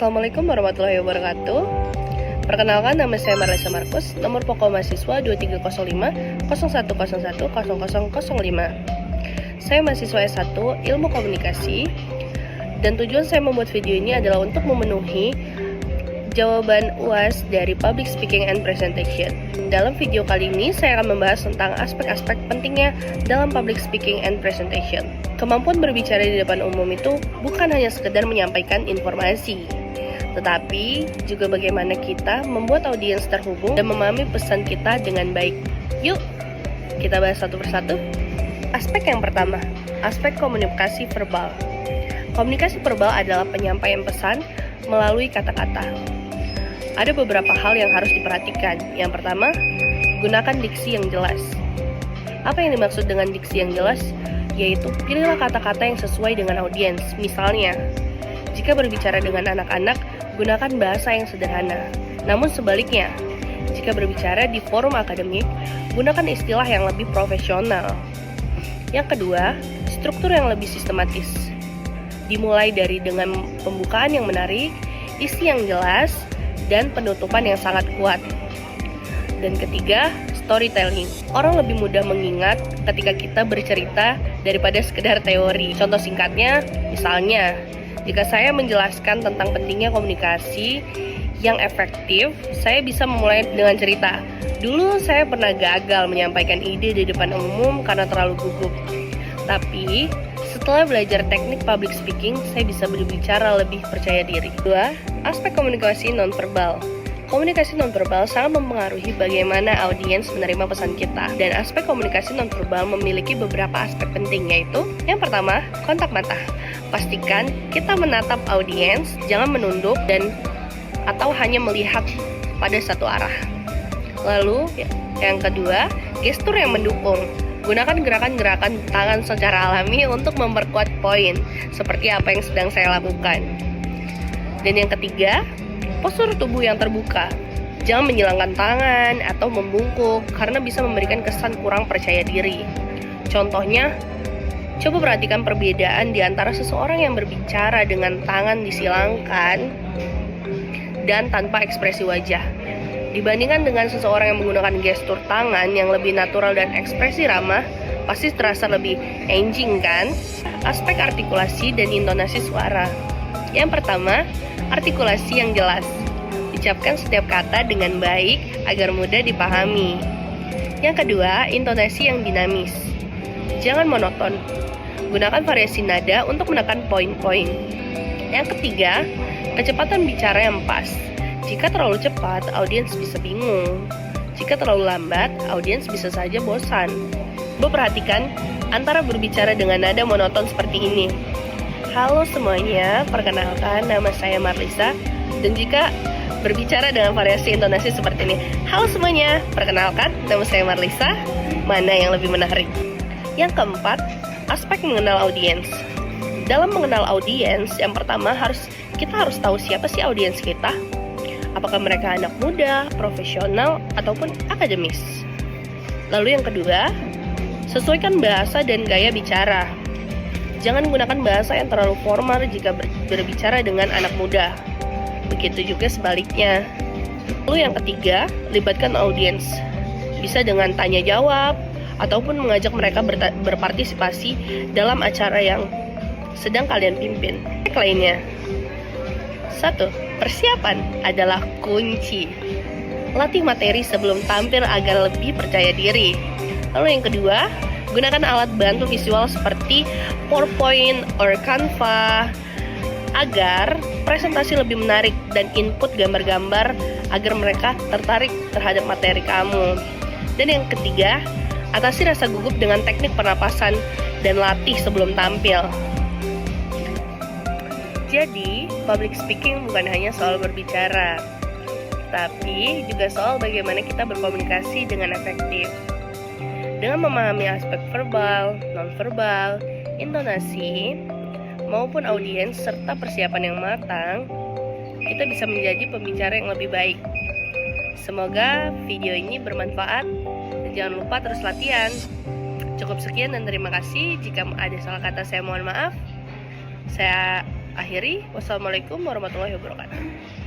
Assalamualaikum warahmatullahi wabarakatuh. Perkenalkan, nama saya Marlisa Markus, nomor pokok mahasiswa 2305 0101 0005. Saya mahasiswa S1 Ilmu Komunikasi, dan tujuan saya membuat video ini adalah untuk memenuhi jawaban UAS dari Public Speaking and Presentation. Dalam video kali ini, saya akan membahas tentang aspek-aspek pentingnya dalam Public Speaking and Presentation. Kemampuan berbicara di depan umum itu bukan hanya sekedar menyampaikan informasi, tetapi juga bagaimana kita membuat audiens terhubung dan memahami pesan kita dengan baik. Yuk, kita bahas satu persatu. Aspek yang pertama, aspek komunikasi verbal. Komunikasi verbal adalah penyampaian pesan melalui kata-kata. Ada beberapa hal yang harus diperhatikan. Yang pertama, gunakan diksi yang jelas. Apa yang dimaksud dengan diksi yang jelas? Yaitu pilihlah kata-kata yang sesuai dengan audiens. Misalnya, jika berbicara dengan anak-anak, gunakan bahasa yang sederhana. Namun sebaliknya, jika berbicara di forum akademik, gunakan istilah yang lebih profesional. Yang kedua, struktur yang lebih sistematis. Dimulai dari dengan pembukaan yang menarik, isi yang jelas, dan penutupan yang sangat kuat. Dan ketiga, storytelling. Orang lebih mudah mengingat ketika kita bercerita daripada sekedar teori. Contoh singkatnya, misalnya, jika saya menjelaskan tentang pentingnya komunikasi yang efektif, saya bisa memulai dengan cerita. Dulu saya pernah gagal menyampaikan ide di depan umum karena terlalu gugup. Tapi, setelah belajar teknik public speaking, saya bisa berbicara lebih percaya diri. Kedua, aspek komunikasi nonverbal. Komunikasi nonverbal sangat mempengaruhi bagaimana audiens menerima pesan kita. Dan aspek komunikasi nonverbal memiliki beberapa aspek penting, yaitu yang pertama, kontak mata. Pastikan kita menatap audiens, jangan menunduk atau hanya melihat pada satu arah. Lalu, yang kedua, gestur yang mendukung. Gunakan gerakan-gerakan tangan secara alami untuk memperkuat poin, seperti apa yang sedang saya lakukan. Dan yang ketiga, postur tubuh yang terbuka. Jangan menyilangkan tangan atau membungkuk, karena bisa memberikan kesan kurang percaya diri. Contohnya, coba perhatikan perbedaan di antara seseorang yang berbicara dengan tangan disilangkan dan tanpa ekspresi wajah, dibandingkan dengan seseorang yang menggunakan gestur tangan yang lebih natural dan ekspresi ramah, pasti terasa lebih engaging kan? Aspek artikulasi dan intonasi suara. Yang pertama, artikulasi yang jelas. Ucapkan setiap kata dengan baik agar mudah dipahami. Yang kedua, intonasi yang dinamis. Jangan monoton. Gunakan variasi nada untuk menekan poin-poin. Yang ketiga, kecepatan bicara yang pas. Jika terlalu cepat, audiens bisa bingung. Jika terlalu lambat, audiens bisa saja bosan. Perhatikan antara berbicara dengan nada monoton seperti ini. Halo semuanya, perkenalkan nama saya Marlisa. Dan jika berbicara dengan variasi intonasi seperti ini, halo semuanya, perkenalkan nama saya Marlisa. Mana yang lebih menarik? Yang keempat, aspek mengenal audiens. Dalam mengenal audiens, yang pertama kita harus tahu siapa sih audiens kita. Apakah mereka anak muda, profesional, ataupun akademis. Lalu yang kedua, sesuaikan bahasa dan gaya bicara. Jangan gunakan bahasa yang terlalu formal jika berbicara dengan anak muda. Begitu juga sebaliknya. Lalu yang ketiga, libatkan audiens. Bisa dengan tanya jawab, ataupun mengajak mereka berpartisipasi dalam acara yang sedang kalian pimpin. Lainnya, 1. Persiapan adalah kunci. Latih materi sebelum tampil agar lebih percaya diri. Lalu yang kedua, gunakan alat bantu visual seperti PowerPoint or Canva agar presentasi lebih menarik dan input gambar-gambar agar mereka tertarik terhadap materi kamu. Dan yang ketiga, atasi rasa gugup dengan teknik pernapasan dan latih sebelum tampil. Jadi, public speaking bukan hanya soal berbicara, tapi juga soal bagaimana kita berkomunikasi dengan efektif. Dengan memahami aspek verbal, nonverbal, intonasi, maupun audiens serta persiapan yang matang, kita bisa menjadi pembicara yang lebih baik. Semoga video ini bermanfaat, dan jangan lupa terus latihan. Cukup sekian dan terima kasih. Jika ada salah kata, saya mohon maaf. Saya akhiri. Wassalamualaikum warahmatullahi wabarakatuh.